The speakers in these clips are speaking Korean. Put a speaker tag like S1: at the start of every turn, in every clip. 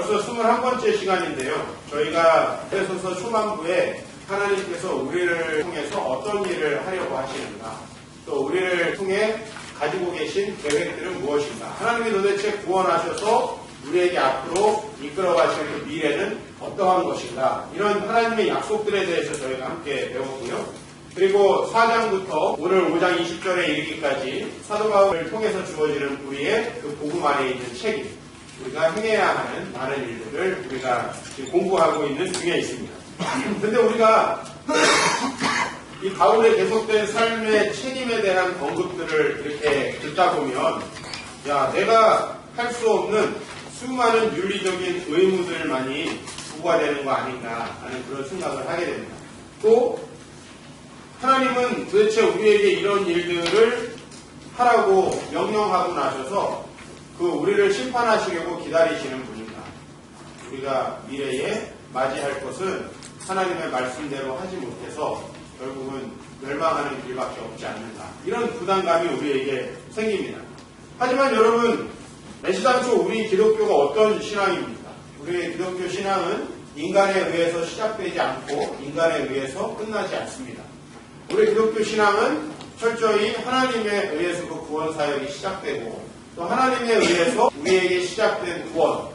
S1: 벌써 21번째 시간인데요. 저희가 에베소서 초반부에 하나님께서 우리를 통해서 어떤 일을 하려고 하시는가, 또 우리를 통해 가지고 계신 계획들은 무엇인가, 하나님이 도대체 구원하셔서 우리에게 앞으로 이끌어 가실 그 미래는 어떠한 것인가, 이런 하나님의 약속들에 대해서 저희가 함께 배웠고요. 그리고 4장부터 오늘 5장 20절에 이르기까지 사도 바울을 통해서 주어지는 우리의 그 복음 안에 있는 책임, 우리가 행해야 하는 많은 일들을 우리가 지금 공부하고 있는 중에 있습니다. 근데 우리가 이 바울의 계속된 삶의 책임에 대한 언급들을 이렇게 듣다 보면, 야, 내가 할 수 없는 수많은 윤리적인 의무들만이 부과되는 거 아닌가 하는 그런 생각을 하게 됩니다. 또 하나님은 도대체 우리에게 이런 일들을 하라고 명령하고 나셔서 그 우리를 심판하시려고 기다리시는 분인가? 우리가 미래에 맞이할 것은 하나님의 말씀대로 하지 못해서 결국은 멸망하는 길밖에 없지 않는가, 이런 부담감이 우리에게 생깁니다. 하지만 여러분, 애시당초 우리 기독교가 어떤 신앙입니까? 우리의 기독교 신앙은 인간에 의해서 시작되지 않고 인간에 의해서 끝나지 않습니다. 우리 기독교 신앙은 철저히 하나님에 의해서 그 구원 사역이 시작되고, 또 하나님에 의해서 우리에게 시작된 구원,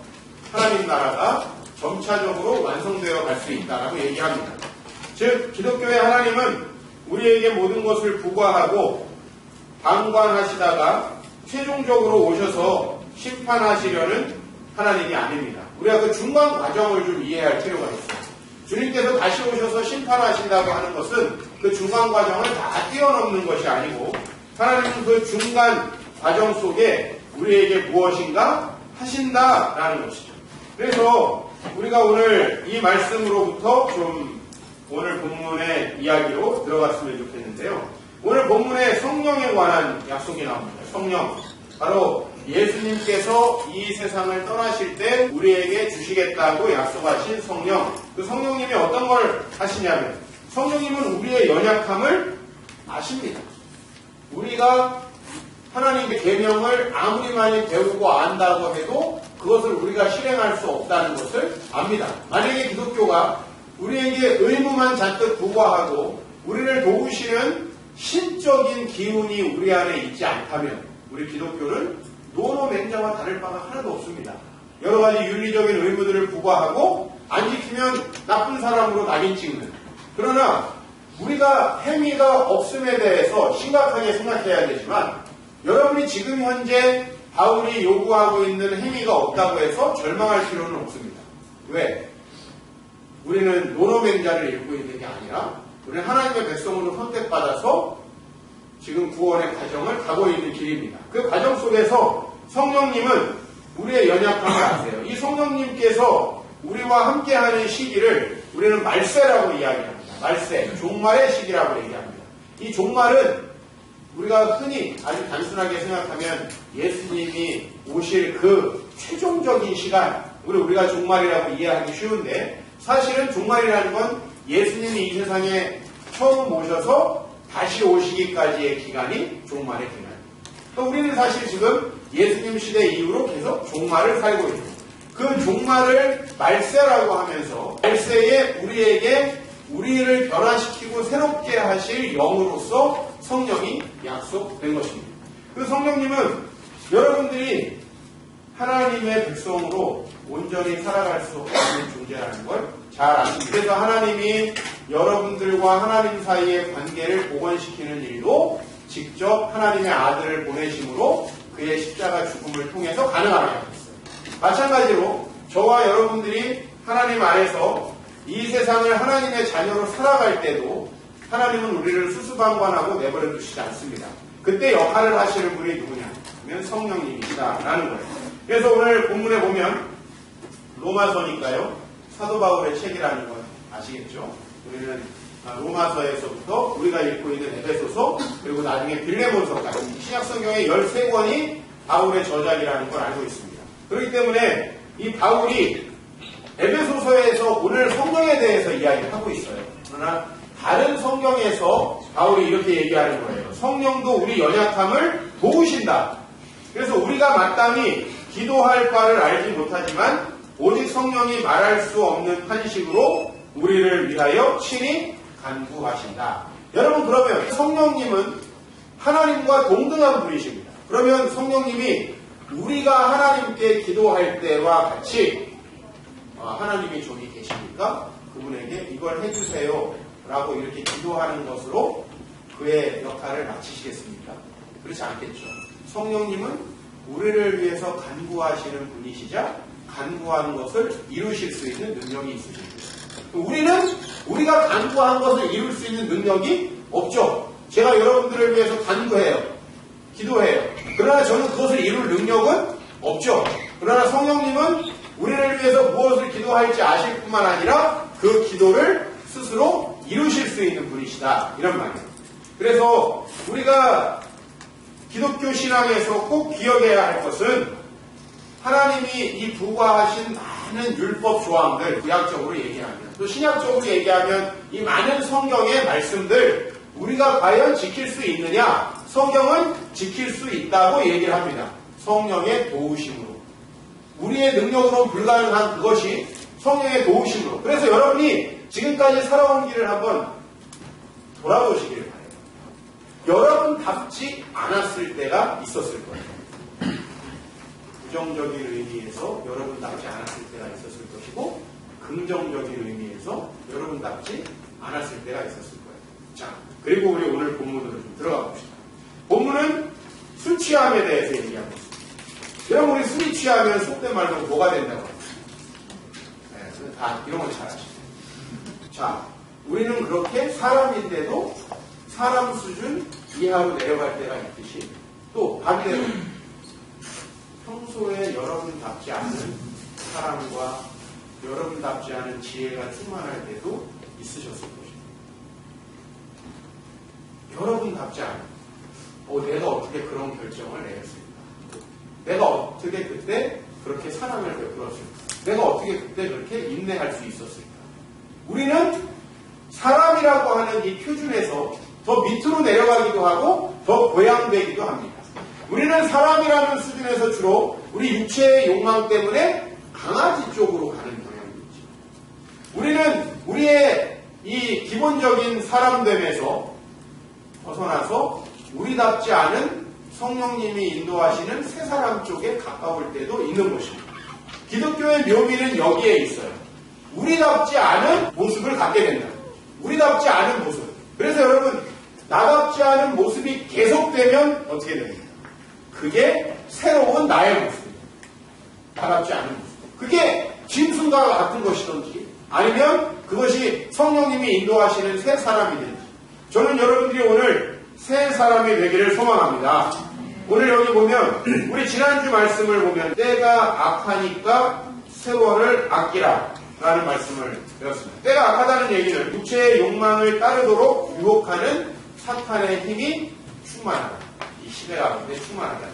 S1: 하나님 나라가 점차적으로 완성되어 갈 수 있다라고 얘기합니다. 즉, 기독교의 하나님은 우리에게 모든 것을 부과하고 방관하시다가 최종적으로 오셔서 심판하시려는 하나님이 아닙니다. 우리가 그 중간 과정을 좀 이해할 필요가 있어요. 주님께서 다시 오셔서 심판하신다고 하는 것은 그 중간 과정을 다 뛰어넘는 것이 아니고, 하나님은 그 중간 과정 속에 우리에게 무엇인가 하신다라는 것이죠. 그래서 우리가 오늘 이 말씀으로부터 좀 오늘 본문의 이야기로 들어갔으면 좋겠는데요. 오늘 본문에 성령에 관한 약속이 나옵니다. 성령. 바로 예수님께서 이 세상을 떠나실 때 우리에게 주시겠다고 약속하신 성령. 그 성령님이 어떤 걸 하시냐면, 성령님은 우리의 연약함을 아십니다. 우리가 하나님의 계명을 아무리 많이 배우고 안다고 해도 그것을 우리가 실행할 수 없다는 것을 압니다. 만약에 기독교가 우리에게 의무만 잔뜩 부과하고 우리를 도우시는 신적인 기운이 우리 안에 있지 않다면 우리 기독교는 노노맹자와 다를 바가 하나도 없습니다. 여러 가지 윤리적인 의무들을 부과하고 안 지키면 나쁜 사람으로 낙인 찍는, 그러나 우리가 행위가 없음에 대해서 심각하게 생각해야 되지만, 여러분이 지금 현재 바울이 요구하고 있는 행위가 없다고 해서 절망할 필요는 없습니다. 왜? 우리는 노노맹자를 읽고 있는 게 아니라 우리는 하나님의 백성으로 선택받아서 지금 구원의 과정을 가고 있는 길입니다. 그 과정 속에서 성령님은 우리의 연약함을 아세요. 이 성령님께서 우리와 함께하는 시기를 우리는 말세라고 이야기합니다. 말세, 종말의 시기라고 얘기합니다. 이 종말은 우리가 흔히 아주 단순하게 생각하면 예수님이 오실 그 최종적인 시간, 우리가 종말이라고 이해하기 쉬운데, 사실은 종말이라는 건 예수님이 이 세상에 처음 오셔서 다시 오시기까지의 기간이 종말의 기간입니다. 우리는 사실 지금 예수님 시대 이후로 계속 종말을 살고 있습니다. 그 종말을 말세라고 하면서 말세에 우리에게 우리를 변화시키고 새롭게 하실 영으로서 성령이 약속된 것입니다. 그 성령님은 여러분들이 하나님의 백성으로 온전히 살아갈 수 없는 존재라는 걸 잘 아십니다. 그래서 하나님이 여러분들과 하나님 사이의 관계를 복원시키는 일도 직접 하나님의 아들을 보내심으로 그의 십자가 죽음을 통해서 가능하게 하셨어요. 마찬가지로 저와 여러분들이 하나님 안에서 이 세상을 하나님의 자녀로 살아갈 때도 하나님은 우리를 수수방관하고 내버려 두시지 않습니다. 그때 역할을 하시는 분이 누구냐 하면 성령님이시다라는 거예요. 그래서 오늘 본문에 보면 로마서니까요, 사도 바울의 책이라는 건 아시겠죠? 우리는 로마서에서부터 우리가 읽고 있는 에베소서, 그리고 나중에 빌레몬서까지 신약성경의 13권이 바울의 저작이라는 걸 알고 있습니다. 그렇기 때문에 이 바울이 에베소서에서 오늘 성령에 대해서 이야기를 하고 있어요. 그러나 다른 성경에서 바울이 이렇게 얘기하는 거예요. 성령도 우리 연약함을 도우신다. 그래서 우리가 마땅히 기도할 바를 알지 못하지만 오직 성령이 말할 수 없는 탄식으로 우리를 위하여 친히 간구하신다. 여러분, 그러면 성령님은 하나님과 동등한 분이십니다. 그러면 성령님이 우리가 하나님께 기도할 때와 같이 하나님이 저기 계십니까? 그분에게 이걸 해주세요 라고 이렇게 기도하는 것으로 그의 역할을 마치시겠습니까? 그렇지 않겠죠. 성령님은 우리를 위해서 간구하시는 분이시자 간구하는 것을 이루실 수 있는 능력이 있으십니다. 우리는 우리가 간구한 것을 이룰 수 있는 능력이 없죠. 제가 여러분들을 위해서 간구해요. 기도해요. 그러나 저는 그것을 이룰 능력은 없죠. 그러나 성령님은 우리를 위해서 무엇을 기도할지 아실 뿐만 아니라 그 기도를 스스로 이루실 수 있는 분이시다. 이런 말이에요. 그래서 우리가 기독교 신앙에서 꼭 기억해야 할 것은 하나님이 이 부과하신 많은 율법 조항들, 구약적으로 얘기하면 또 신약적으로 얘기하면 이 많은 성경의 말씀들 우리가 과연 지킬 수 있느냐? 성경은 지킬 수 있다고 얘기를 합니다. 성령의 도우심으로. 우리의 능력으로 불가능한 그것이 성령의 도우심으로. 그래서 여러분이 지금까지 살아온 길을 한번 돌아보시길 바래요. 여러분답지 않았을 때가 있었을 거예요. 부정적인 의미에서 여러분답지 않았을 때가 있었을 것이고 긍정적인 의미에서 여러분답지 않았을 때가 있었을 거예요. 자, 그리고 우리 오늘 본문으로 좀 들어가 봅시다. 본문은 술 취함에 대해서 얘기하고 있습니다. 여러분, 우리 술이 취하면 속된 말로 뭐가 된다고 합니다. 네, 다 이런 걸 잘 아시죠. 자, 우리는 그렇게 사람인데도 사람 수준 이하로 내려갈 때가 있듯이 또 반대로 평소에 여러분답지 않은 사람과 여러분답지 않은 지혜가 충만할 때도 있으셨을 것입니다. 여러분답지 않은 내가 어떻게 그런 결정을 내렸을까? 내가 어떻게 그때 그렇게 사랑을 베풀었을까? 내가 어떻게 그때 그렇게 인내할 수 있었을까? 우리는 사람이라고 하는 이 표준에서 더 밑으로 내려가기도 하고 더 고양되기도 합니다. 우리는 사람이라는 수준에서 주로 우리 육체의 욕망 때문에 강아지 쪽으로 가는 경향이 있죠. 우리는 우리의 이 기본적인 사람됨에서 벗어나서 우리답지 않은 성령님이 인도하시는 새 사람 쪽에 가까울 때도 있는 것입니다. 기독교의 묘미는 여기에 있어요. 우리답지 않은 모습을 갖게 된다. 우리답지 않은 모습. 그래서 여러분, 나답지 않은 모습이 계속되면 어떻게 됩니까? 그게 새로운 나의 모습입니다. 나답지 않은 모습. 그게 짐승과 같은 것이든지 아니면 그것이 성령님이 인도하시는 새 사람이든지. 저는 여러분들이 오늘 새 사람이 되기를 소망합니다. 오늘 여기 보면 우리 지난주 말씀을 보면 때가 악하니까 세월을 아끼라 라는 말씀을 배웠습니다. 때가 악하다는 얘기는 육체의 욕망을 따르도록 유혹하는 사탄의 힘이 충만하다. 이 시대 가운데 충만하다.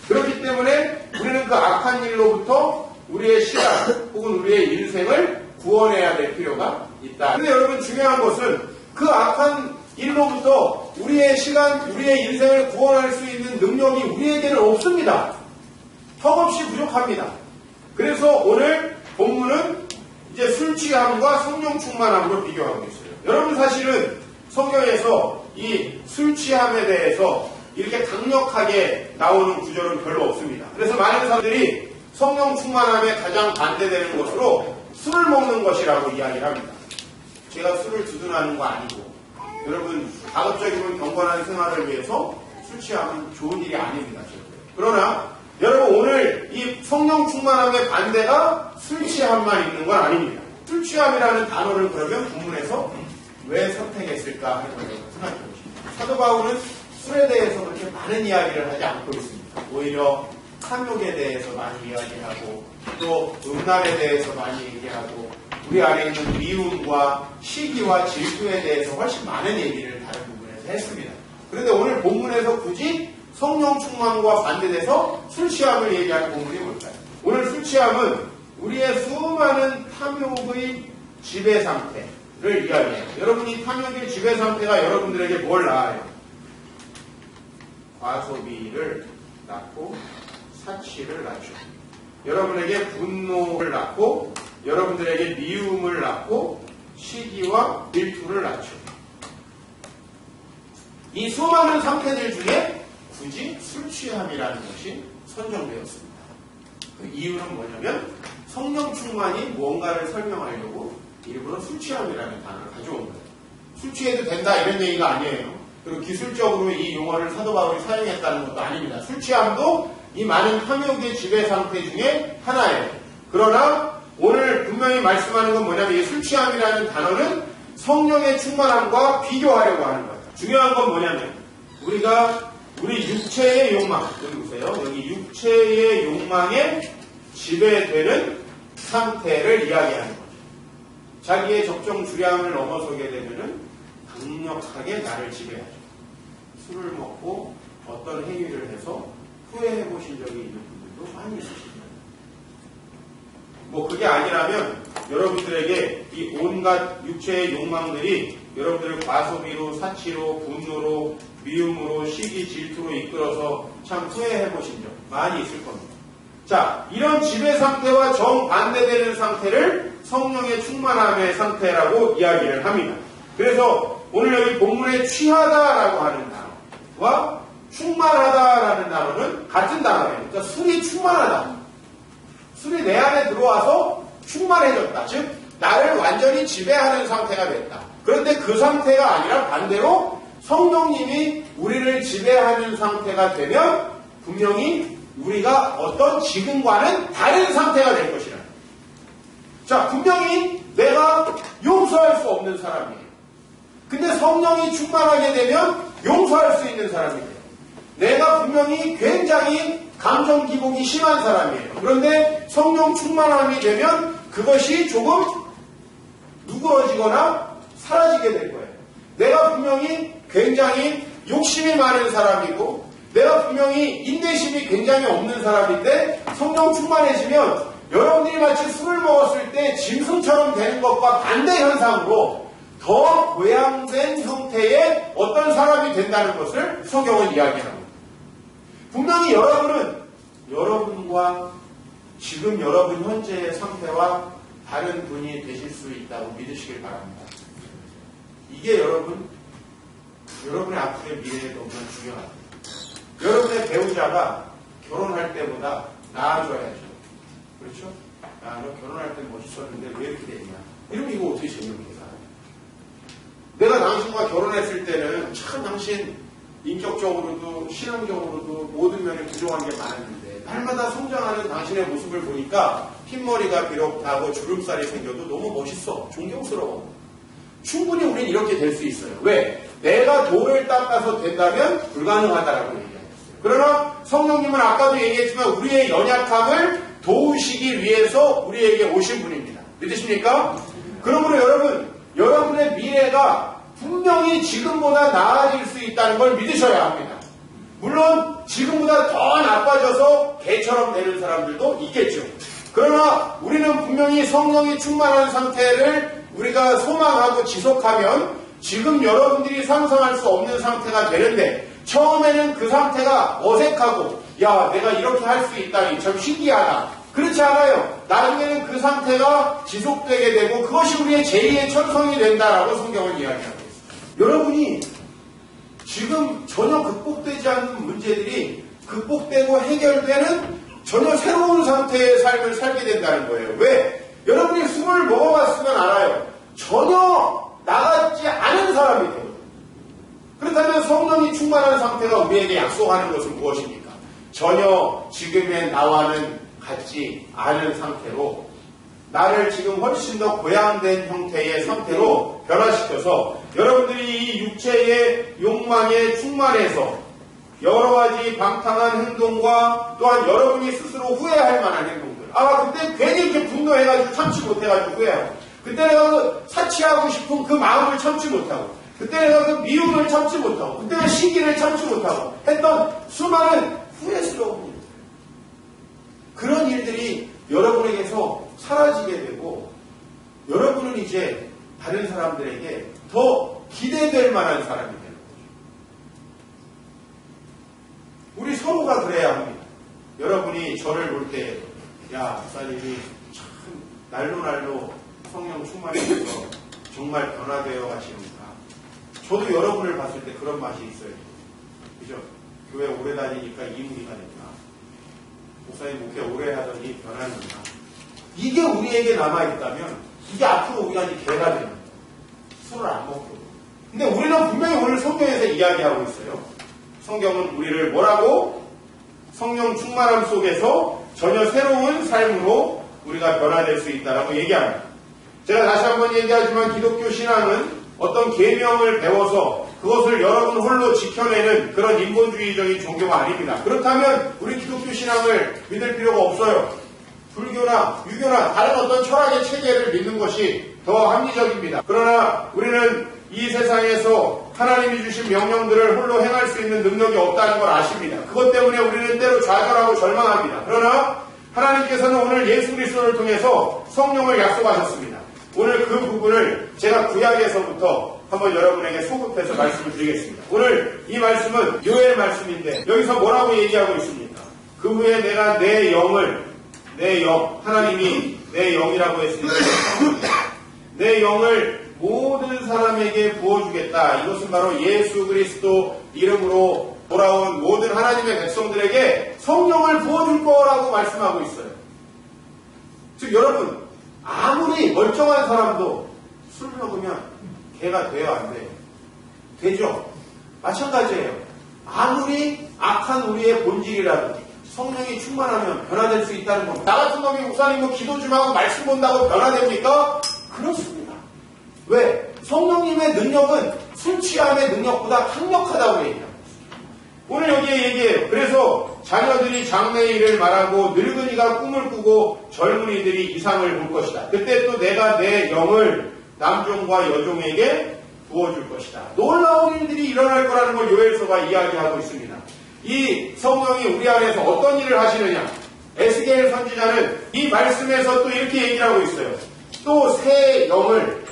S1: 그렇기 때문에 우리는 그 악한 일로부터 우리의 시간 혹은 우리의 인생을 구원해야 될 필요가 있다. 근데 여러분, 중요한 것은 그 악한 일로부터 우리의 시간, 우리의 인생을 구원할 수 있는 능력이 우리에게는 없습니다. 턱없이 부족합니다. 그래서 오늘 본문은 이제 술 취함과 성령 충만함으로 비교하고 있어요. 여러분, 사실은 성경에서 이 술 취함에 대해서 이렇게 강력하게 나오는 구절은 별로 없습니다. 그래서 많은 사람들이 성령 충만함에 가장 반대되는 것으로 술을 먹는 것이라고 이야기를 합니다. 제가 술을 두둔하는 거 아니고, 여러분, 가급적이면 경건한 생활을 위해서 술 취함은 좋은 일이 아닙니다. 그러나 여러분, 오늘 이 성령 충만함의 반대가 술 취함만 있는 건 아닙니다. 술 취함이라는 단어를 그러면 본문에서 왜 선택했을까 하는 걸 생각해 보십니다. 사도 바울은 술에 대해서 그렇게 많은 이야기를 하지 않고 있습니다. 오히려 탐욕에 대해서 많이 이야기하고 또 음란에 대해서 많이 얘기하고 우리 안에 있는 미움과 시기와 질투에 대해서 훨씬 많은 얘기를 다른 부분에서 했습니다. 그런데 오늘 본문에서 굳이 성령 충만과 반대돼서 술 취함을 얘기하는 본문이 뭘까요? 오늘 술 취함은 우리의 수많은 탐욕의 지배 상태를 이야기해요. 여러분이 탐욕의 지배 상태가 여러분들에게 뭘 낳아요? 과소비를 낳고 사치를 낳죠. 여러분에게 분노를 낳고 여러분들에게 미움을 낳고 시기와 질투를 낳죠. 이 수많은 상태들 중에 굳이 술 취함이라는 것이 선정되었습니다. 그 이유는 뭐냐면 성령 충만이 무언가를 설명하려고 일부러 술 취함이라는 단어를 가져온 거예요. 술 취해도 된다 이런 얘기가 아니에요. 그리고 기술적으로 이 용어를 사도 바울이 사용했다는 것도 아닙니다. 술 취함도 이 많은 탐욕의 지배 상태 중에 하나예요. 그러나 오늘 분명히 말씀하는 건 뭐냐면 이 술 취함이라는 단어는 성령의 충만함과 비교하려고 하는 거예요. 중요한 건 뭐냐면 우리 육체의 욕망, 여기 보세요. 여기 육체의 욕망에 지배되는 상태를 이야기하는 거죠. 자기의 적정 주량을 넘어서게 되면은 강력하게 나를 지배하죠. 술을 먹고 어떤 행위를 해서 후회해 보신 적이 있는 분들도 많이 있으십니다. 뭐 그게 아니라면 여러분들에게 이 온갖 육체의 욕망들이 여러분들을 과소비로, 사치로, 분노로, 미움으로, 시기, 질투로 이끌어서 참 후회해 보신 적 많이 있을 겁니다. 자, 이런 지배 상태와 정반대되는 상태를 성령의 충만함의 상태라고 이야기를 합니다. 그래서 오늘 여기 본문에 취하다라고 하는 단어와 충만하다라는 단어는 같은 단어예요. 그러니까 술이 충만하다. 술이 내 안에 들어와서 충만해졌다. 즉 나를 완전히 지배하는 상태가 됐다. 그런데 그 상태가 아니라 반대로 성령님이 우리를 지배하는 상태가 되면 분명히 우리가 어떤 지금과는 다른 상태가 될 것이라. 자, 분명히 내가 용서할 수 없는 사람이에요. 근데 성령이 충만하게 되면 용서할 수 있는 사람이 돼요. 내가 분명히 굉장히 감정 기복이 심한 사람이에요. 그런데 성령 충만함이 되면 그것이 조금 누그러지거나 사라지게 될 거예요. 내가 분명히 굉장히 욕심이 많은 사람이고 내가 분명히 인내심이 굉장히 없는 사람인데 성령 충만해지면 여러분들이 마치 술을 먹었을 때 짐승처럼 되는 것과 반대 현상으로 더 고양된 형태의 어떤 사람이 된다는 것을 성경은 이야기합니다. 분명히 여러분은 여러분과 지금 여러분 현재의 상태와 다른 분이 되실 수 있다고 믿으시길 바랍니다. 이게 여러분의 앞으로의 미래에 너무 중요합니다. 여러분의 배우자가 결혼할 때보다 나아져야죠. 그렇죠? 야, 너 결혼할 때 멋있었는데 왜 이렇게 됐냐? 이러면 이거 어떻게 재미있게 살아요? 내가 당신과 결혼했을 때는 참 당신 인격적으로도 신앙적으로도 모든 면에 부족한 게 많았는데 날마다 성장하는 당신의 모습을 보니까 흰머리가 비록 나고 주름살이 생겨도 너무 멋있어. 존경스러워. 충분히 우린 이렇게 될 수 있어요. 왜? 내가 돌을 닦아서 된다면 불가능하다라고 얘기했어요. 그러나 성령님은 아까도 얘기했지만 우리의 연약함을 도우시기 위해서 우리에게 오신 분입니다. 믿으십니까? 그러므로 여러분의 미래가 분명히 지금보다 나아질 수 있다는 걸 믿으셔야 합니다. 물론 지금보다 더 나빠져서 개처럼 되는 사람들도 있겠죠. 그러나 우리는 분명히 성령이 충만한 상태를 우리가 소망하고 지속하면 지금 여러분들이 상상할 수 없는 상태가 되는데 처음에는 그 상태가 어색하고 야 내가 이렇게 할 수 있다니 참 신기하다. 그렇지 않아요. 나중에는 그 상태가 지속되게 되고 그것이 우리의 제2의 천성이 된다라고 성경은 이야기하고 있습니다. 여러분이 지금 전혀 극복되지 않는 문제들이 극복되고 해결되는 전혀 새로운 상태의 삶을 살게 된다는 거예요. 왜? 여러분이 술을 먹어봤으면 알아요. 전혀 나같지 않은 사람이 돼요. 그렇다면 성령이 충만한 상태가 우리에게 약속하는 것은 무엇입니까? 전혀 지금의 나와는 같지 않은 상태로 나를 지금 훨씬 더 고양된 형태의 상태로 변화시켜서 여러분들이 이 육체의 욕망에 충만해서 여러 가지 방탕한 행동과 또한 여러분이 스스로 후회할 만한 행동들. 그때 괜히 이렇게 분노해가지고 참지 못해가지고 후회하고 그때 내가 사치하고 싶은 그 마음을 참지 못하고 그때 내가 그 미움을 참지 못하고 그때 시기를 참지 못하고 했던 수많은 후회스러운 일. 그런 일들이 여러분에게서 사라지게 되고 여러분은 이제 다른 사람들에게 더 기대될 만한 사람이 되는 거죠. 우리 서로가 그래야 합니다. 여러분이 저를 볼 때 야, 목사님이 참 날로 성령 충만해서 정말 변화되어 가시는구나. 저도 여러분을 봤을 때 그런 맛이 있어요. 그죠? 교회 오래 다니니까 이문이가 됐구나. 목사님 목회 오래 하더니 변하는구나. 이게 우리에게 남아있다면 이게 앞으로 우리가 이제 개가 되는 거예요. 술을 안 먹고. 근데 우리는 분명히 오늘 성경에서 이야기하고 있어요. 성경은 우리를 뭐라고? 성령 충만함 속에서 전혀 새로운 삶으로 우리가 변화될 수 있다라고 얘기합니다. 제가 다시 한번 얘기하지만 기독교 신앙은 어떤 계명을 배워서 그것을 여러분 홀로 지켜내는 그런 인본주의적인 종교가 아닙니다. 그렇다면 우리 기독교 신앙을 믿을 필요가 없어요. 불교나 유교나 다른 어떤 철학의 체계를 믿는 것이 더 합리적입니다. 그러나 우리는 이 세상에서 하나님이 주신 명령들을 홀로 행할 수 있는 능력이 없다는 걸 아십니다. 그것 때문에 우리는 때로 좌절하고 절망합니다. 그러나 하나님께서는 오늘 예수 그리스도를 통해서 성령을 약속하셨습니다. 오늘 그 부분을 제가 구약에서부터 한번 여러분에게 소급해서 말씀을 드리겠습니다. 오늘 이 말씀은 요엘 말씀인데 여기서 뭐라고 얘기하고 있습니까? 그 후에 내가 내 영, 하나님이 내 영이라고 했으니까 내 영을 모든 사람에게 부어주겠다. 이것은 바로 예수 그리스도 이름으로 돌아온 모든 하나님의 백성들에게 성령을 부어줄 거라고 말씀하고 있어요. 즉 여러분 아무리 멀쩡한 사람도 술 먹으면 개가 돼요, 안 돼요? 되죠? 마찬가지예요. 아무리 악한 우리의 본질이라도 성령이 충만하면 변화될 수 있다는 겁니다. 나 같은 놈이 목사님 뭐 기도 좀 하고 말씀 본다고 변화됩니까? 그렇습니다. 왜? 성령님의 능력은 술 취함의 능력보다 강력하다고 얘기합니다. 오늘 여기에 얘기해요. 그래서 자녀들이 장래일을 말하고 늙은이가 꿈을 꾸고 젊은이들이 이상을 볼 것이다. 그때 또 내가 내 영을 남종과 여종에게 부어줄 것이다. 놀라운 일들이 일어날 거라는 걸 요엘서가 이야기하고 있습니다. 이 성령이 우리 안에서 어떤 일을 하시느냐? 에스겔 선지자는 이 말씀에서 또 이렇게 얘기를 하고 있어요. 또 새 영을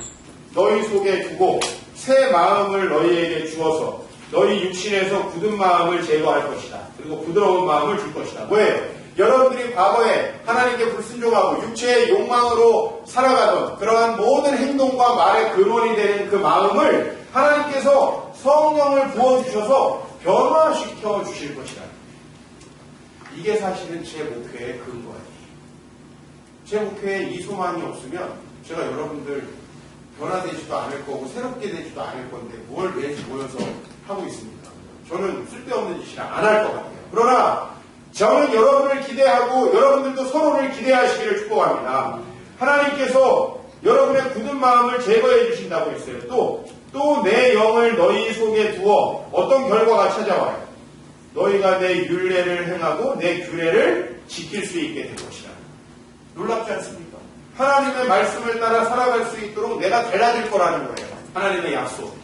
S1: 너희 속에 두고 새 마음을 너희에게 주어서 너희 육신에서 굳은 마음을 제거할 것이다. 그리고 부드러운 마음을 줄 것이다. 뭐예요? 여러분들이 과거에 하나님께 불순종하고 육체의 욕망으로 살아가던 그러한 모든 행동과 말의 근원이 되는 그 마음을 하나님께서 성령을 부어주셔서 변화시켜 주실 것이다. 이게 사실은 제 목회의 근거예요. 제 목회에 이 소망이 없으면 제가 여러분들 변화되지도 않을 거고 새롭게 되지도 않을 건데 뭘 매주 모여서 하고 있습니다. 저는 쓸데없는 짓이라 안 할 것 같아요. 그러나 저는 여러분을 기대하고 여러분들도 서로를 기대하시기를 축복합니다. 하나님께서 여러분의 굳은 마음을 제거해 주신다고 했어요. 또 내 영을 너희 속에 두어 어떤 결과가 찾아와요. 너희가 내 율례를 행하고 내 규례를 지킬 수 있게 될 것이다. 놀랍지 않습니까? 하나님의 말씀을 따라 살아갈 수 있도록 내가 달라질 거라는 거예요. 하나님의 약속.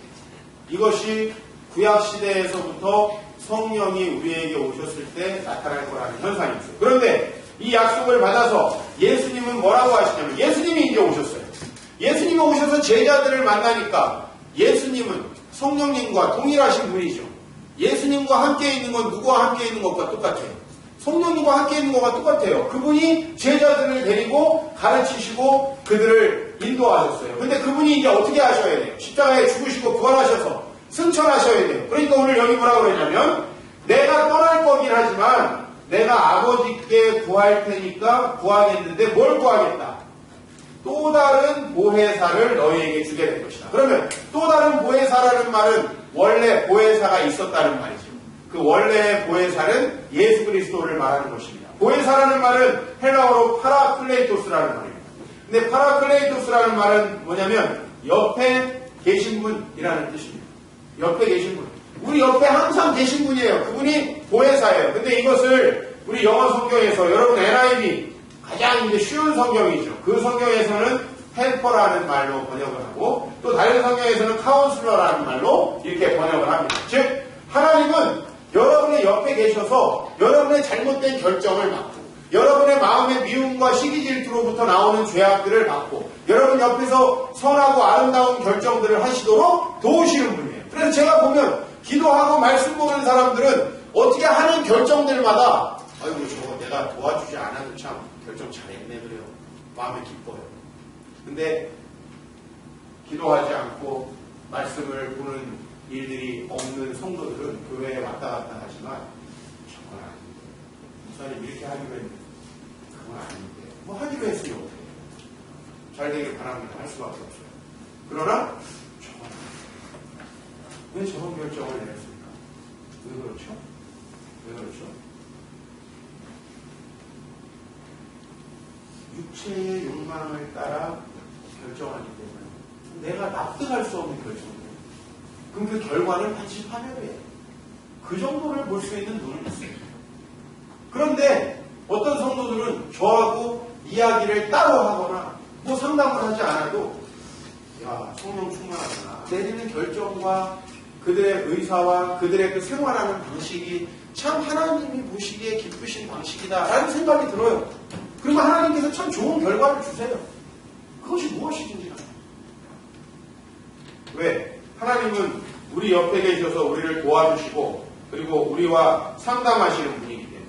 S1: 이것이 구약시대에서부터 성령이 우리에게 오셨을 때 나타날 거라는 현상이 있어요. 그런데 이 약속을 받아서 예수님은 뭐라고 하시냐면 예수님이 이제 오셨어요. 예수님이 오셔서 제자들을 만나니까 예수님은 성령님과 동일하신 분이죠. 예수님과 함께 있는 건 누구와 함께 있는 것과 똑같아요. 성령님과 함께 있는 것과 똑같아요. 그분이 제자들을 데리고 가르치시고 그들을 인도하셨어요. 근데 그분이 이제 어떻게 하셔야 돼요? 십자가에 죽으시고 부활하셔서 승천하셔야 돼요. 그러니까 오늘 여기 뭐라고 그러냐면 내가 떠날 거긴 하지만 내가 아버지께 구할 테니까 구하겠는데 뭘 구하겠다? 또 다른 보혜사를 너희에게 주게 될 것이다. 그러면 또 다른 보혜사라는 말은 원래 보혜사가 있었다는 말이죠. 그 원래의 보혜사는 예수 그리스도를 말하는 것입니다. 보혜사라는 말은 헬라어로 파라클레이토스라는 말입니다. 근데 파라클레이토스라는 말은 뭐냐면 옆에 계신 분이라는 뜻입니다. 옆에 계신 분. 우리 옆에 항상 계신 분이에요. 그분이 보혜사예요. 근데 이것을 우리 영어 성경에서 여러분 NIV 가장 이제 쉬운 성경이죠. 그 성경에서는 헬퍼라는 말로 번역을 하고 또 다른 성경에서는 카운슬러라는 말로 이렇게 번역을 합니다. 즉 하나님은 여러분의 옆에 계셔서 여러분의 잘못된 결정을 막고 여러분의 마음의 미움과 시기 질투로부터 나오는 죄악들을 막고 여러분 옆에서 선하고 아름다운 결정들을 하시도록 도우시는 분이에요. 그래서 제가 보면 기도하고 말씀 보는 사람들은 어떻게 하는 결정들마다 아이고 저거 내가 도와주지 않아도 참 결정 잘했네 그래요. 마음에 기뻐요. 근데 기도하지 않고 말씀을 보는 일들이 없는 성도들은 교회에 왔다 갔다 하지만 저건 아닌데 목사님 이렇게 하기로 했는데 그건 아닌데 뭐 하기로 했으니 어떻게 해요? 잘 되길 바랍니다. 할 수밖에 없어요. 그러나 저건 왜 저런 결정을 내렸을까? 왜 그렇죠? 왜 그렇죠? 육체의 욕망을 따라 결정하기 때문에 내가 납득할 수 없는 결정이에요. 그럼 그 결과는 반드시 파멸이에요. 그 정도를 볼 수 있는 눈은 있어요. 그런데 어떤 성도들은 저하고 이야기를 따로 하거나 뭐 상담을 하지 않아도 야 성령 충만하구나. 내리는 결정과 그들의 의사와 그들의 그 생활하는 방식이 참 하나님이 보시기에 기쁘신 방식이다라는 생각이 들어요. 그러면 하나님께서 참 좋은 결과를 주세요. 그것이 무엇이든지 간에. 왜? 하나님은 우리 옆에 계셔서 우리를 도와주시고 그리고 우리와 상담하시는 분이기 때문에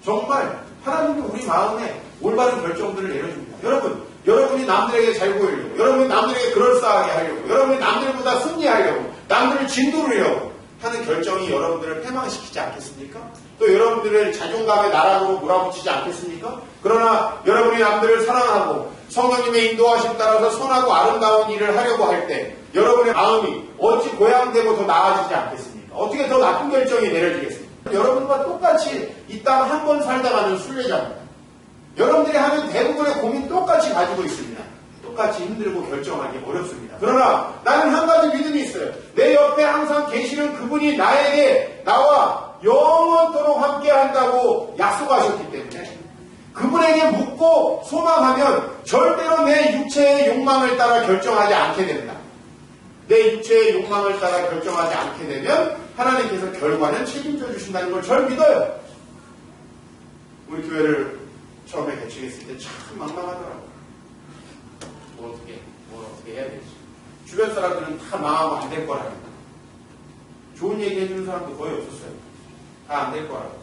S1: 정말 하나님은 우리 마음에 올바른 결정들을 내려줍니다. 여러분이 남들에게 잘 보이려고, 여러분이 남들에게 그럴싸하게 하려고, 여러분이 남들보다 승리하려고, 남들을 진도르려고 하는 결정이 여러분들을 패망시키지 않겠습니까? 또 여러분들을 자존감의 나락으로 몰아붙이지 않겠습니까? 그러나 여러분이 남들을 사랑하고 성령님의 인도하심 따라서 선하고 아름다운 일을 하려고 할 때 여러분의 마음이 어찌 고양되고 더 나아지지 않겠습니까? 어떻게 더 나쁜 결정이 내려지겠습니까? 여러분과 똑같이 이 땅 한 번 살다 가는 순례자입니다. 여러분들이 하는 대부분의 고민 똑같이 가지고 있습니다. 똑같이 힘들고 결정하기 어렵습니다. 그러나 나는 한 가지 믿음이 있어요. 내 옆에 항상 계시는 그분이 나와 영원토록 함께 한다고 약속하셨기 때문에 그분에게 묻고 소망하면 절대로 내 육체의 욕망을 따라 결정하지 않게 된다. 내 육체의 욕망을 따라 결정하지 않게 되면 하나님께서 결과는 책임져 주신다는 걸 절 믿어요. 우리 교회를 처음에 개척했을 때 참 막막하더라고요. 뭐 어떻게 해야 되지? 주변 사람들은 다 망하면 안 될 거라니까. 좋은 얘기 해주는 사람도 거의 없었어요. 다 안 될 거라고.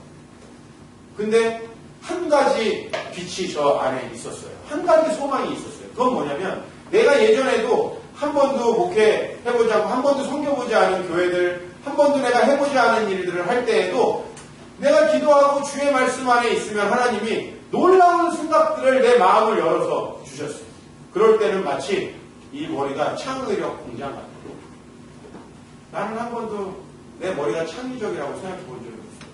S1: 근데 한 가지 빛이 저 안에 있었어요. 한 가지 소망이 있었어요. 그건 뭐냐면 내가 예전에도 한 번도 목회해보지 않고 한 번도 섬겨보지 않은 교회들, 한 번도 내가 해보지 않은 일들을 할 때에도 내가 기도하고 주의 말씀 안에 있으면 하나님이 놀라운 생각들을 내 마음을 열어서 주셨어요. 그럴 때는 마치 이 머리가 창의력 공장 같고 나는 한 번도 내 머리가 창의적이라고 생각해 본 적이 없어요.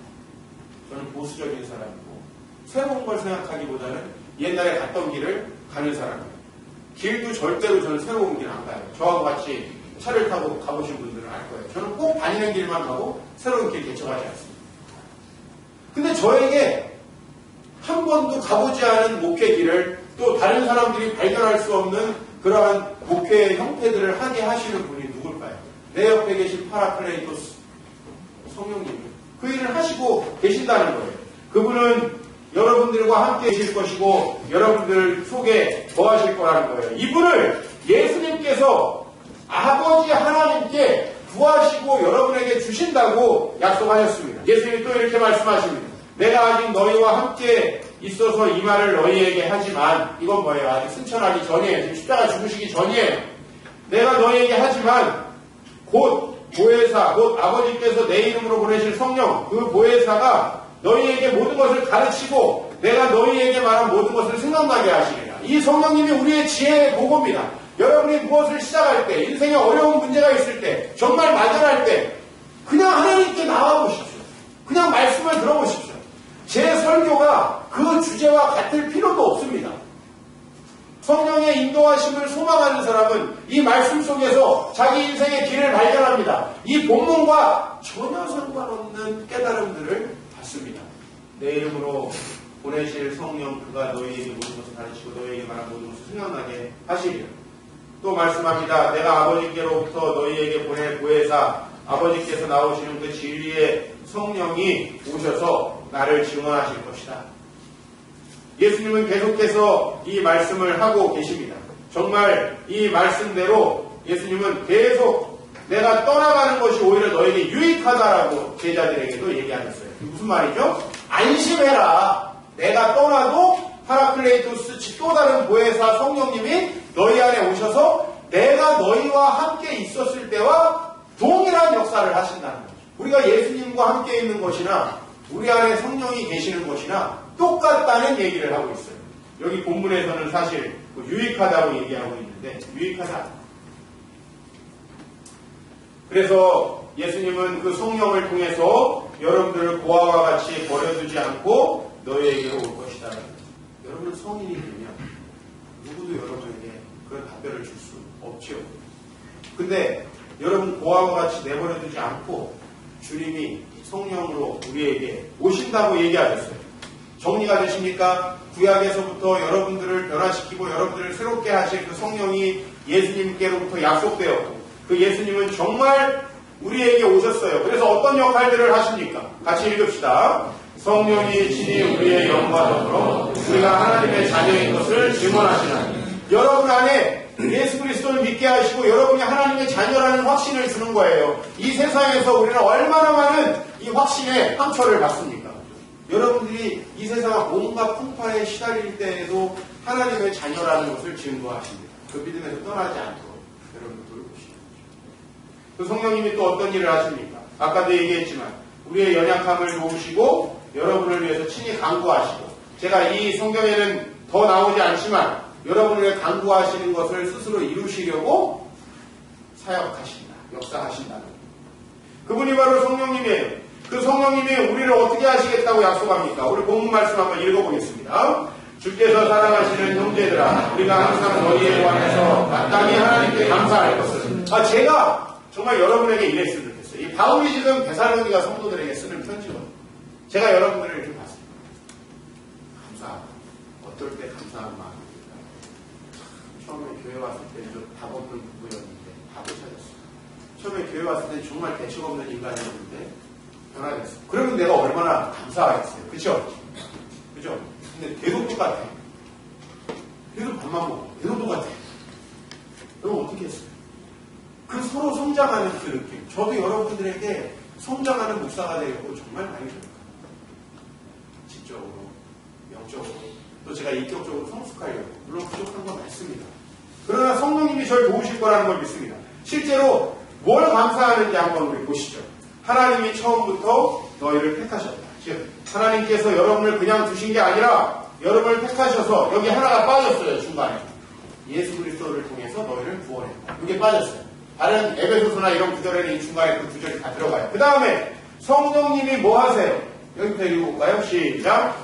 S1: 저는 보수적인 사람이고 새로운 걸 생각하기보다는 옛날에 갔던 길을 가는 사람이에요. 길도 절대로 저는 새로운 길 안 가요. 저하고 같이 차를 타고 가보신 분들은 알 거예요. 저는 꼭 다니는 길만 가고 새로운 길 개척하지 않습니다. 근데 저에게 한 번도 가보지 않은 목회 길을 또 다른 사람들이 발견할 수 없는 그러한 목회의 형태들을 하게 하시는 분이 누굴까요? 내 옆에 계신 파라클레이토스 성령님. 그 일을 하시고 계신다는 거예요. 그분은 여러분들과 함께 계실 것이고 여러분들 속에 거하실 거라는 거예요. 이분을 예수님께서 아버지 하나님께 구하시고 여러분에게 주신다고 약속하셨습니다. 예수님이 또 이렇게 말씀하십니다. 내가 아직 너희와 함께 있어서 이 말을 너희에게 하지만 이건 뭐예요? 아직 승천하기 전이에요. 지금 십자가 죽으시기 전이에요. 내가 너희에게 하지만 곧 보혜사, 곧 아버지께서 내 이름으로 보내실 성령, 그 보혜사가 너희에게 모든 것을 가르치고 내가 너희에게 말한 모든 것을 생각나게 하시리라. 이 성령님이 우리의 지혜의 보고입니다. 여러분이 무엇을 시작할 때, 인생에 어려운 문제가 있을 때, 정말 막연할 때 그냥 하나님께 나와보십시오. 그냥 말씀을 들어보십시오. 제 설교가 그 주제와 같을 필요도 없습니다. 성령의 인도하심을 소망하는 사람은 이 말씀 속에서 자기 인생의 길을 발견합니다. 이 본문과 전혀 상관없는 깨달음들을 받습니다. 내 이름으로 보내실 성령 그가 너희에게 모든 것을 가르치고 너희에게 말한 모든 것을 생각나게 하시리라. 또 말씀합니다. 내가 아버지께로부터 너희에게 보낼 보혜사 아버지께서 나오시는 그 진리의 성령이 오셔서 나를 증언하실 것이다. 예수님은 계속해서 이 말씀을 하고 계십니다. 정말 이 말씀대로 예수님은 계속 내가 떠나가는 것이 오히려 너에게 유익하다라고 제자들에게도 얘기하셨어요. 무슨 말이죠? 안심해라. 내가 떠나도 파라클레이토스 또 다른 보혜사 성령님이 너희 안에 오셔서 내가 너희와 함께 있었을 때와 동일한 역사를 하신다는 거죠. 우리가 예수님과 함께 있는 것이나 우리 안에 성령이 계시는 것이나 똑같다는 얘기를 하고 있어요. 여기 본문에서는 사실 유익하다고 얘기하고 있는데 유익하다. 그래서 예수님은 그 성령을 통해서 여러분들을 고아와 같이 버려두지 않고 너희에게로 올 것이다. 여러분은 성인이 되면 누구도 여러분에게 그런 답변을 줄 수 없죠. 근데 여러분 고아와 같이 내버려두지 않고 주님이 성령으로 우리에게 오신다고 얘기하셨어요. 정리가 되십니까? 구약에서부터 여러분들을 변화시키고 여러분들을 새롭게 하실 그 성령이 예수님께로부터 약속되었고 그 예수님은 정말 우리에게 오셨어요. 그래서 어떤 역할들을 하십니까? 같이 읽읍시다. 성령이 친히 우리의 영과 더불어 우리가 하나님의 자녀인 것을 증언하시나니 여러분 안에 예수 그리스도를 믿게 하시고 여러분이 하나님의 자녀라는 확신을 주는 거예요. 이 세상에서 우리는 얼마나 많은 이 확신에 상처를 받습니까? 여러분들이 이 세상 온갖 풍파에 시달릴 때에도 하나님의 자녀라는 것을 증거하십니다. 그 믿음에서 떠나지 않도록 여러분들 돌보시죠. 그 성령님이 또 어떤 일을 하십니까? 아까도 얘기했지만 우리의 연약함을 도우시고 여러분을 위해서 친히 간구하시고 제가 이 성경에는 더 나오지 않지만 여러분을 간구하시는 것을 스스로 이루시려고 사역하신다. 역사하신다는 그분이 바로 성령님이에요. 그 성령님이 우리를 어떻게 하시겠다고 약속합니까? 우리 본문 말씀 한번 읽어보겠습니다. 주께서 사랑하시는 형제들아 우리가 항상 너희에 관해서 마땅히 하나님께 감사할 것을 제가 정말 여러분에게 이랬으면 좋겠어요. 이 바울이 지금 데살로니가 성도들에게 쓰는 편지거든요. 제가 여러분들을 이렇게 봤습니다. 감사하다. 어떨 때 감사한 마음입니까? 처음에 교회 왔을 때는 좀 답 없는 부부였는데 답을 찾았어요. 처음에 교회 왔을 때는 정말 대책 없는 인간이었는데 변화됐어요. 그러면 내가 얼마나 감사하겠어요. 그쵸? 그죠? 근데 계속 똑같아. 계속 밥만 먹고 계속 똑같아. 그럼 어떻게 했어요? 그 서로 성장하는 그 느낌. 저도 여러분들에게 성장하는 목사가 되려고 정말 많이 노력합니다. 지적으로, 영적으로, 또 제가 인격적으로 성숙하려고. 물론 부족한 건 맞습니다. 그러나 성령님이 저를 도우실 거라는 걸 믿습니다. 실제로 뭘 감사하는지 한번 우리 보시죠. 하나님이 처음부터 너희를 택하셨다. 즉 하나님께서 여러분을 그냥 두신 게 아니라 여러분을 택하셔서 여기 하나가 빠졌어요. 중간에. 예수 그리스도를 통해서 너희를 구원했다. 이게 빠졌어요. 다른 에베소서나 이런 구절에는 이 중간에 그 구절이 다 들어가요. 그 다음에 성령님이 뭐 하세요? 여기부터 읽어볼까요? 시작.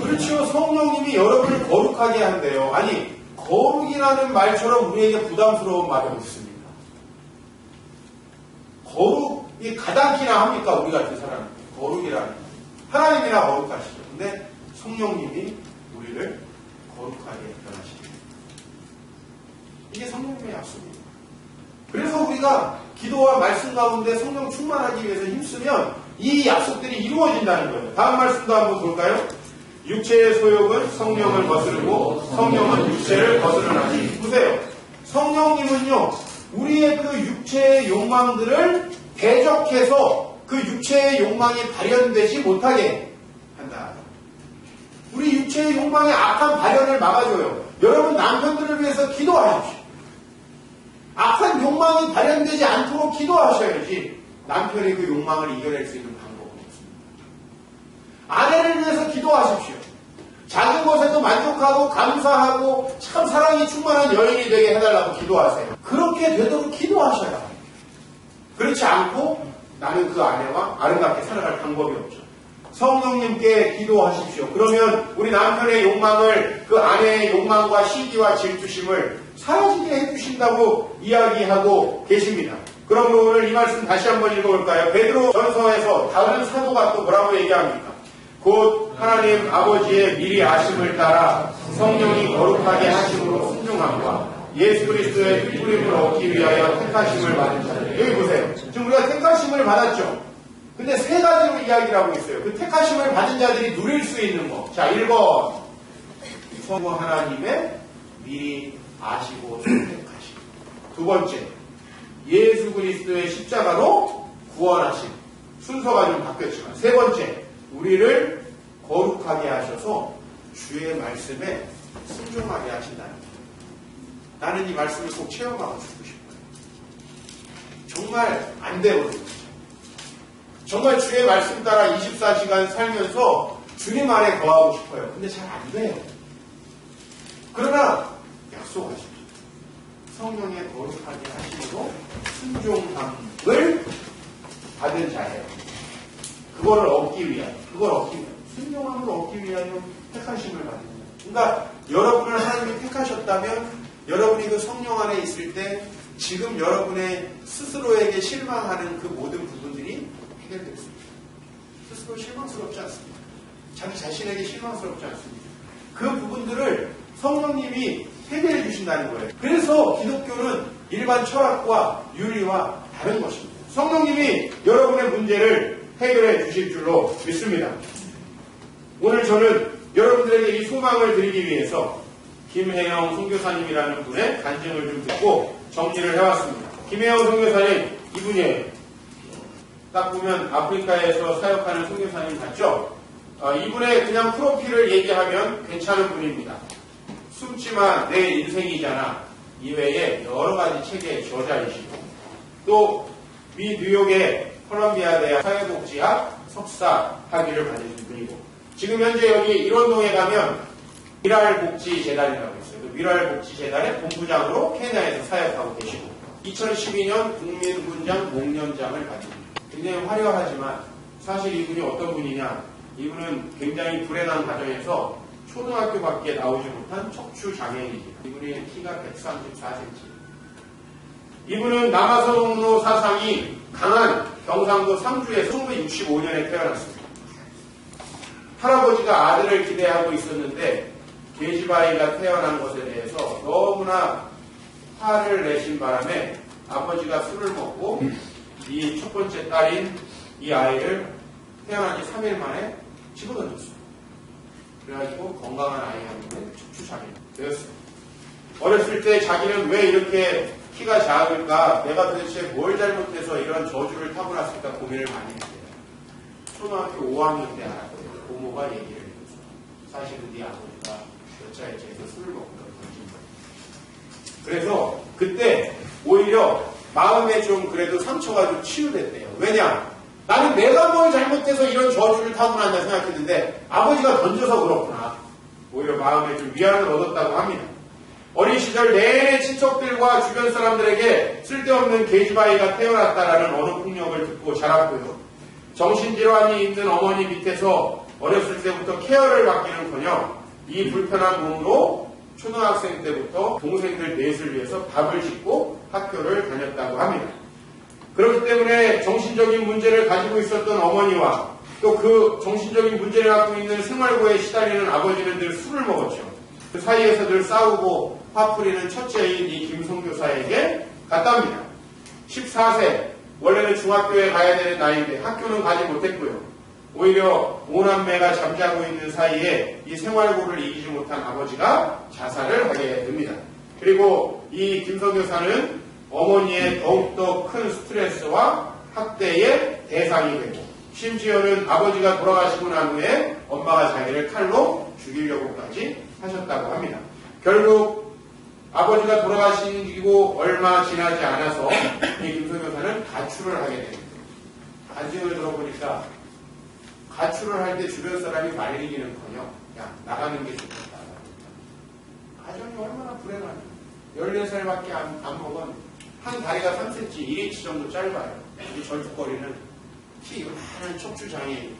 S1: 그렇죠. 성령님이 여러분을 거룩하게 한대요. 아니 거룩이라는 말처럼 우리에게 부담스러운 말이 없습니다. 거룩이 가당키나 합니까? 우리 같은 사람은 거룩이라는 하나님이나 거룩하시죠. 근데 성령님이 우리를 거룩하게 변화시킵니다. 이게 성령님의 약속입니다. 그래서 우리가 기도와 말씀 가운데 성령 충만하기 위해서 힘쓰면 이 약속들이 이루어진다는 거예요. 다음 말씀도 한번 볼까요? 육체의 소욕은 성령을 거스르고 성령은 육체를 거스르나니. 보세요. 성령님은요 우리의 그 육체의 욕망들을 대적해서 그 육체의 욕망이 발현되지 못하게 한다. 우리 육체의 욕망의 악한 발현을 막아줘요. 여러분 남편들을 위해서 기도하십시오. 악한 욕망이 발현되지 않도록 기도하셔야지 남편이 그 욕망을 이겨낼 수 있는 방법은 없습니다. 아내를 위해서 기도하십시오. 작은 것에도 만족하고 감사하고 참 사랑이 충만한 여인이 되게 해달라고 기도하세요. 그렇게 되도록 기도하셔야 해요. 그렇지 않고 나는 그 아내와 아름답게 살아갈 방법이 없죠. 성령님께 기도하십시오. 그러면 우리 남편의 욕망을 그 아내의 욕망과 시기와 질투심을 사라지게 해주신다고 이야기하고 계십니다. 그럼 오늘 이 말씀 다시 한번 읽어볼까요? 베드로 전서에서 다른 사도가 또 뭐라고 얘기합니까? 곧 하나님 아버지의 미리 아심을 따라 성령이 거룩하게 하심으로 순종함과 예수 그리스도의 뿌림을 얻기 위하여 택하심을 받은 자들. 여기 보세요. 지금 우리가 택하심을 받았죠. 근데 세 가지로 이야기를 하고 있어요. 그 택하심을 받은 자들이 누릴 수 있는 거. 자, 1번. 성부 하나님의 미리 아시고 선택하심. 두 번째. 예수 그리스도의 십자가로 구원하심. 순서가 좀 바뀌었지만 세 번째, 우리를 거룩하게 하셔서 주의 말씀에 순종하게 하신다는 거예요. 나는 이 말씀을 꼭 체험하고 싶어요. 정말 안 되거든요. 정말 주의 말씀 따라 24시간 살면서 주님 안에 거하고 싶어요. 근데 잘 안 돼요. 그러나 약속하십니다. 성령의 거룩하게 하심으로 순종함을 받은 자예요. 그걸 얻기 위하여 순종함을 얻기 위하여 택하심을 받는 거예요. 그러니까 여러분을 하나님이 택하셨다면 여러분이 그 성령 안에 있을 때 지금 여러분의 스스로에게 실망하는 그 모든 부분들이 해결됐습니다. 스스로 실망스럽지 않습니다. 자기 자신에게 실망스럽지 않습니다. 그 부분들을 성령님이 해결해 주신다는 거예요. 그래서 기독교는 일반 철학과 윤리와 다른 것입니다. 성령님이 여러분의 문제를 해결해 주실 줄로 믿습니다. 오늘 저는 여러분들에게 이 소망을 드리기 위해서 김혜영 선교사님이라는 분의 간증을 좀 듣고 정리를 해왔습니다. 김혜영 선교사님, 이분이에요. 딱 보면 아프리카에서 사역하는 선교사님 같죠? 이분의 그냥 프로필을 얘기하면 괜찮은 분입니다. 숨지마 내 인생이잖아 이외에 여러 가지 책의 저자이시고 또 미 뉴욕의 콜럼비아 대학 사회복지학 석사 학위를 받으신 분이고 지금 현재 여기 일원동에 가면 미랄복지재단이라고 있어요. 그 미랄복지재단의 본부장으로 케냐에서 사역하고 계시고 2012년 국민훈장 목련장을 받습니다. 굉장히 화려하지만 사실 이분이 어떤 분이냐, 이분은 굉장히 불행한 가정에서 초등학교밖에 나오지 못한 척추장애인입니다. 이분의 키가 134cm. 이분은 남아선로 사상이 강한 경상도 상주에서 1965년에 태어났습니다. 할아버지가 아들을 기대하고 있었는데 계집아이가 태어난 것에 대해서 너무나 화를 내신 바람에 아버지가 술을 먹고 이 첫 번째 딸인 이 아이를 태어난 지 3일 만에 집어던졌어요. 그래가지고 건강한 아이였는데 척추장애인 되었어요. 어렸을 때 자기는 왜 이렇게 키가 작을까, 내가 도대체 뭘 잘못해서 이런 저주를 타고났을까 고민을 많이 했어요. 초등학교 5학년 때 알았거든요. 고모가 얘기를 해줘서 사실은 네 아버지가 여차여차해서 술을 먹고 던진 거예요. 그래서 그때 오히려 마음에 좀 그래도 상처가 좀 치유됐대요. 왜냐? 나는 내가 뭘 잘못해서 이런 저주를 타고난다 생각했는데 아버지가 던져서 그렇구나. 오히려 마음에 좀 위안을 얻었다고 합니다. 어린 시절 내내 친척들과 주변 사람들에게 쓸데없는 계집아이가 태어났다라는 언어 폭력을 듣고 자랐고요. 정신질환이 있는 어머니 밑에서 어렸을 때부터 케어를 받기는커녕 이 불편한 몸으로 초등학생 때부터 동생들 넷을 위해서 밥을 짓고 학교를 다녔다고 합니다. 그렇기 때문에 정신적인 문제를 가지고 있었던 어머니와 또 그 정신적인 문제를 갖고 있는 생활고에 시달리는 아버지는 늘 술을 먹었죠. 그 사이에서 늘 싸우고 화풀이는 첫째인 이 김선교사에게 갔답니다. 14세, 원래는 중학교에 가야 되는 나이인데 학교는 가지 못했고요. 오히려 오남매가 잠자고 있는 사이에 이 생활고를 이기지 못한 아버지가 자살을 하게 됩니다. 그리고 이 김선교사는 어머니의 더욱더 큰 스트레스와 학대의 대상이 되고 심지어는 아버지가 돌아가시고 난 후에 엄마가 자기를 칼로 죽이려고까지 하셨다고 합니다. 결국 아버지가 돌아가시고 얼마 지나지 않아서 이 김선교사는 가출을 하게 됩니다. 간증을 들어보니까 가출을 할 때 주변 사람이 말리기는커녕 야 나가는 게 좋겠다. 가정이 얼마나 불행하냐. 14살밖에 안 먹은 한 다리가 3cm, 1인치 정도 짧아요. 이 절뚝거리는 키 요만한 척추장애인.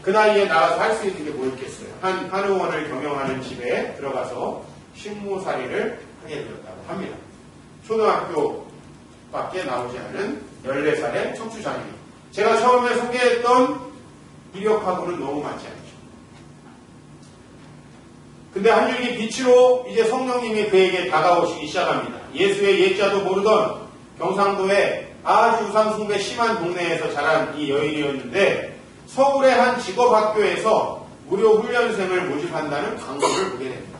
S1: 그 나이에 나가서 할 수 있는 게 뭐 있겠어요. 한 한의원을 경영하는 집에 들어가서 식모살이를 하게 되었다고 합니다. 초등학교밖에 나오지 않은 14살의 척추장애인. 제가 처음에 소개했던 이력하고는 너무 맞지 않죠. 근데 한 줄기 빛으로 이제 성령님이 그에게 다가오시기 시작합니다. 예수의 예자도 모르던 경상도의 아주 우상숭배 심한 동네에서 자란 이 여인이었는데 서울의 한 직업학교에서 무료 훈련생을 모집한다는 광고를 보게 됩니다.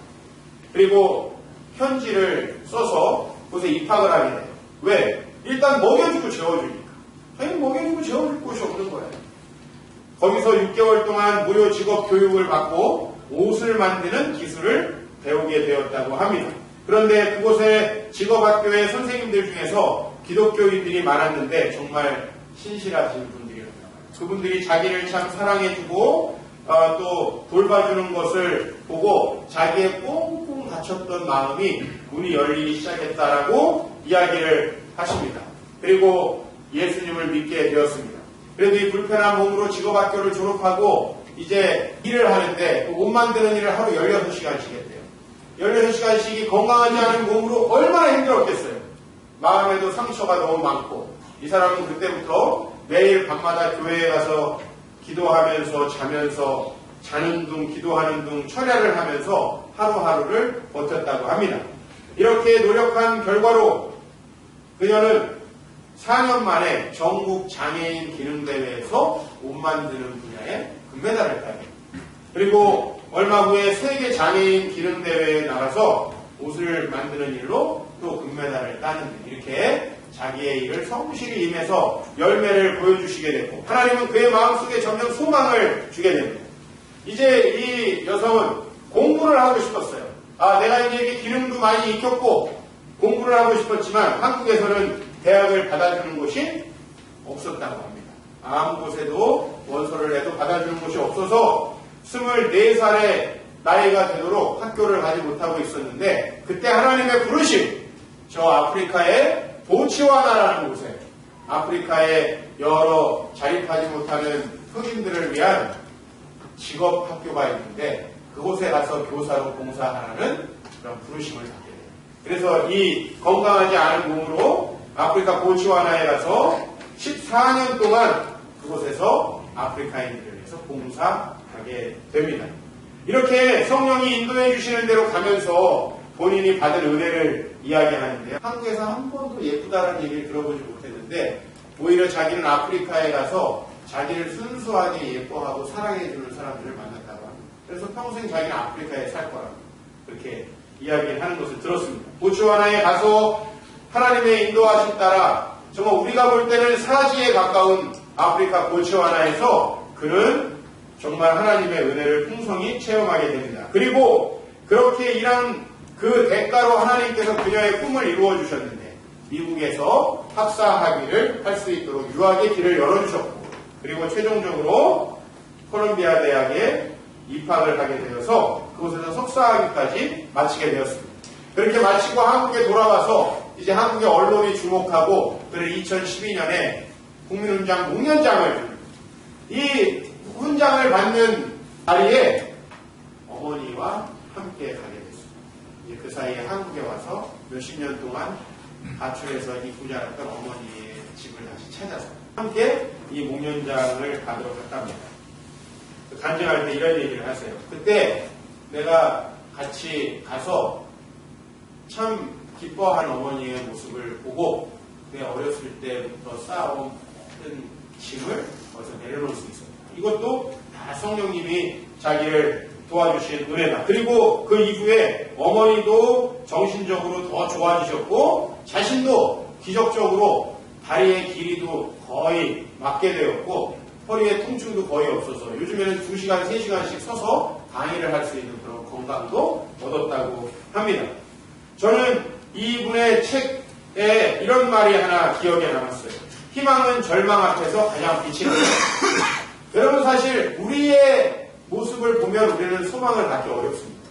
S1: 그리고 편지를 써서 곳에 입학을 하게 돼요. 왜? 일단 먹여주고 재워주니까. 당연히 먹여주고 재워줄 곳이 없는 거예요. 거기서 6개월 동안 무료 직업 교육을 받고 옷을 만드는 기술을 배우게 되었다고 합니다. 그런데 그곳의 직업학교의 선생님들 중에서 기독교인들이 많았는데 정말 신실하신 분들이었다고 합니다. 그분들이 자기를 참 사랑해주고 또 돌봐주는 것을 보고 자기의 꽁꽁 닫혔던 마음이 문이 열리기 시작했다라고 이야기를 하십니다. 그리고 예수님을 믿게 되었습니다. 그래도 이 불편한 몸으로 직업학교를 졸업하고 이제 일을 하는데 옷 만드는 일을 하루 16시간씩 했대요. 16시간씩이 건강하지 않은 몸으로 얼마나 힘들었겠어요. 마음에도 상처가 너무 많고 이 사람은 그때부터 매일 밤마다 교회에 가서 기도하면서 자면서 자는 둥 기도하는 둥 철야를 하면서 하루하루를 버텼다고 합니다. 이렇게 노력한 결과로 그녀는 4년 만에 전국 장애인 기능대회에서 옷 만드는 분야에 금메달을 따게 됩니다. 그리고 얼마 후에 세계 장애인 기능대회에 나가서 옷을 만드는 일로 또 금메달을 따는 이렇게 자기의 일을 성실히 임해서 열매를 보여주시게 되고 하나님은 그의 마음속에 점점 소망을 주게 됩니다. 이제 이 여성은 공부를 하고 싶었어요. 내가 이제 기능도 많이 익혔고 공부를 하고 싶었지만 한국에서는 대학을 받아주는 곳이 없었다고 합니다. 아무 곳에도 원서를 내도 받아주는 곳이 없어서 24살의 나이가 되도록 학교를 가지 못하고 있었는데 그때 하나님의 부르심, 저 아프리카의 보츠와나라는 곳에 아프리카의 여러 자립하지 못하는 흑인들을 위한 직업 학교가 있는데 그곳에 가서 교사로 봉사하라는 그런 부르심을 받게 돼요. 그래서 이 건강하지 않은 몸으로 아프리카 보츠와나에 가서 14년 동안 그곳에서 아프리카인들을 위해서 봉사하게 됩니다. 이렇게 성령이 인도해 주시는 대로 가면서 본인이 받은 은혜를 이야기하는데요. 한국에서 한 번도 예쁘다는 얘기를 들어보지 못했는데 오히려 자기는 아프리카에 가서 자기를 순수하게 예뻐하고 사랑해주는 사람들을 만났다고 합니다. 그래서 평생 자기는 아프리카에 살 거라고 그렇게 이야기를 하는 것을 들었습니다. 보츠와나에 가서 하나님의 인도하심 따라 정말 우리가 볼 때는 사지에 가까운 아프리카 보츠와나에서 그는 정말 하나님의 은혜를 풍성히 체험하게 됩니다. 그리고 그렇게 일한 그 대가로 하나님께서 그녀의 꿈을 이루어 주셨는데 미국에서 학사 학위를 할 수 있도록 유학의 길을 열어주셨고 그리고 최종적으로 콜롬비아 대학에 입학을 하게 되어서 그곳에서 석사학위까지 마치게 되었습니다. 그렇게 마치고 한국에 돌아와서 이제 한국의 언론이 주목하고 그를 2012년에 국민훈장 목련장을 줍니다. 이 훈장을 받는 자리에 어머니와 함께 가게 됐습니다. 이제 그 사이에 한국에 와서 몇십 년 동안 가출해서 이 부자였던 어머니의 집을 다시 찾아서 함께 이 목련장을 받으러 갔답니다. 간증할 때 이런 얘기를 하세요. 그때 내가 같이 가서 참 기뻐하는 어머니의 모습을 보고 내 어렸을 때부터 쌓아온 모든 짐을 어디서 내려놓을 수 있었다. 이것도 다 성령님이 자기를 도와주신 은혜다. 그리고 그 이후에 어머니도 정신적으로 더 좋아지셨고 자신도 기적적으로 다리의 길이도 거의 맞게 되었고 허리에 통증도 거의 없어서 요즘에는 2시간, 3시간씩 서서 강의를 할 수 있는 그런 건강도 얻었다고 합니다. 저는 이분의 책에 이런 말이 하나 기억에 남았어요. 희망은 절망 앞에서 가장 빛이 난다. 여러분 사실 우리의 모습을 보면 우리는 소망을 갖기 어렵습니다.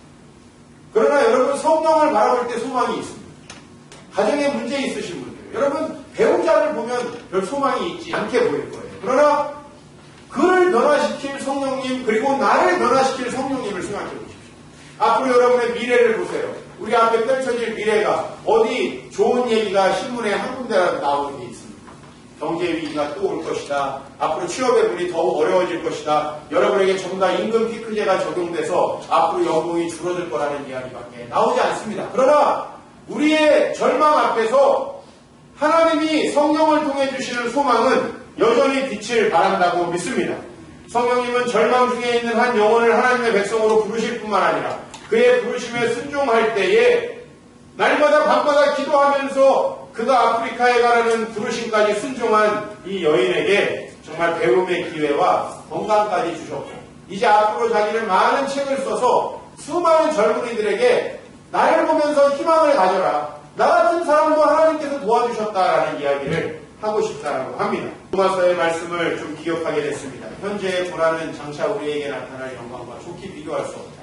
S1: 그러나 여러분 성령을 바라볼 때 소망이 있습니다. 가정에 문제 있으신 분들, 여러분 배우자를 보면 별 소망이 있지 않게 보일 거예요. 그러나 그를 변화시킬 성령님 그리고 나를 변화시킬 성령님을 생각해 보십시오. 앞으로 여러분의 미래를 보세요. 우리 앞에 펼쳐질 미래가 어디 좋은 얘기가 신문에 한 군데라도 나오는 게 있습니다. 경제 위기가 또 올 것이다. 앞으로 취업의 문이 더욱 어려워질 것이다. 여러분에게 전부 다 임금 피크제가 적용돼서 앞으로 연봉이 줄어들 거라는 이야기밖에 나오지 않습니다. 그러나 우리의 절망 앞에서 하나님이 성령을 통해 주시는 소망은 여전히 빛을 발한다고 믿습니다. 성령님은 절망 중에 있는 한 영혼을 하나님의 백성으로 부르실 뿐만 아니라 그의 부르심에 순종할 때에 날마다 밤마다 기도하면서 그가 아프리카에 가라는 부르심까지 순종한 이 여인에게 정말 배움의 기회와 건강까지 주셨고 이제 앞으로 자기는 많은 책을 써서 수많은 젊은이들에게 나를 보면서 희망을 가져라. 나 같은 사람도 하나님께서 도와주셨다라는 이야기를 하고 싶다라고 합니다. 로마서의 말씀을 좀 기억하게 됐습니다. 현재의 고난은 장차 우리에게 나타날 영광과 좋게 비교할 수 없다.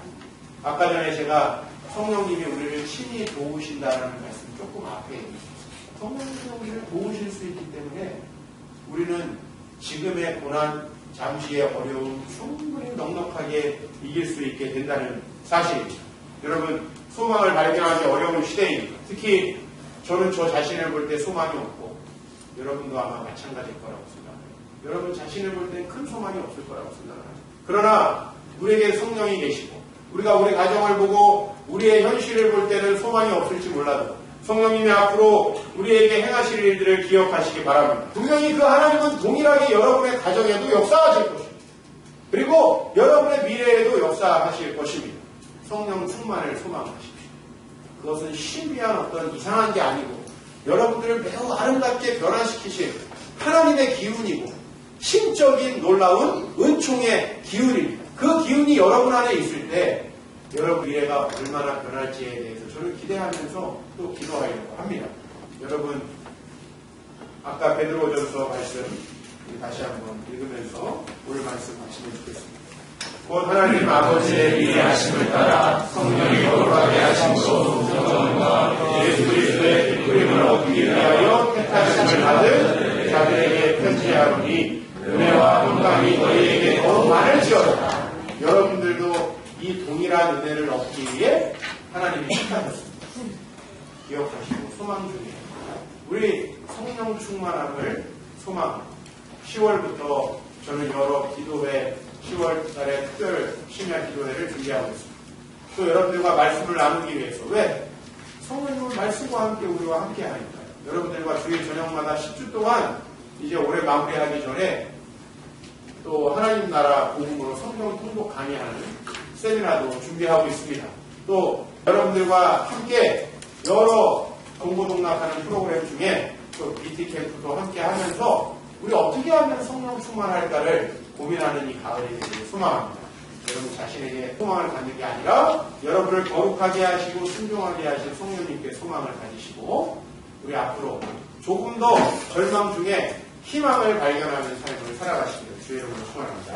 S1: 아까 전에 제가 성령님이 우리를 친히 도우신다라는 말씀 조금 앞에 얘기했습니다. 성령님이 우리를 도우실 수 있기 때문에 우리는 지금의 고난, 잠시의 어려움 충분히 넉넉하게 이길 수 있게 된다는 사실입니다. 여러분, 소망을 발견하기 어려운 시대입니다. 특히 저는 저 자신을 볼 때 소망이 없고 여러분도 아마 마찬가지일 거라고 생각합니다. 여러분 자신을 볼 때 큰 소망이 없을 거라고 생각합니다. 그러나 우리에게 성령이 계시고 우리가 우리 가정을 보고 우리의 현실을 볼 때는 소망이 없을지 몰라도 성령님이 앞으로 우리에게 행하실 일들을 기억하시기 바랍니다. 분명히 그 하나님은 동일하게 여러분의 가정에도 역사하실 것입니다. 그리고 여러분의 미래에도 역사하실 것입니다. 성령 충만을 소망하십시오. 그것은 신비한 어떤 이상한 게 아니고 여러분들을 매우 아름답게 변화시키실 하나님의 기운이고 신적인 놀라운 은총의 기운입니다. 그 기운이 여러분 안에 있을 때 여러분 미래가 얼마나 변할지에 대해서 저는 기대하면서 또 기도하려고 합니다. 여러분 아까 베드로전서 말씀 다시 한번 읽으면서 오늘 말씀 마치면 좋겠습니다. 곧 하나님 아버지의 위대하심을 따라 성령이 거룩하게 하심으로 성령과 예수 그리스도의 기쁨을 얻기 위하여 택하심을 받은 자들에게 편지하오니 은혜와 평강이 너희에게 더욱 많을지어다. 여러분들도 이 동일한 은혜를 얻기 위해 하나님이 택하셨습니다. 기억하시고 소망 중에 우리 성령 충만함을 소망합니다. 10월부터 저는 여러 기도회 10월 달에 특별 심야 기도회를 준비하고 있습니다. 또 여러분들과 말씀을 나누기 위해서 왜? 성령님은 말씀과 함께 우리와 함께 하니까요. 여러분들과 주일 저녁마다 10주 동안 이제 올해 마무리하기 전에 또 하나님 나라 복음으로 성경 통독 강의하는 세미나도 준비하고 있습니다. 또 여러분들과 함께 여러 동고동락하는 프로그램 중에 또 BT 캠프도 함께 하면서 우리 어떻게 하면 성령 충만할까를 고민하는 이 가을이 되기를 소망합니다. 여러분 자신에게 소망을 갖는 게 아니라 여러분을 거룩하게 하시고 순종하게 하신 성령님께 소망을 가지시고 우리 앞으로 조금 더 절망 중에 희망을 발견하는 삶을 살아가시기를 주의 이름으로 축원합니다.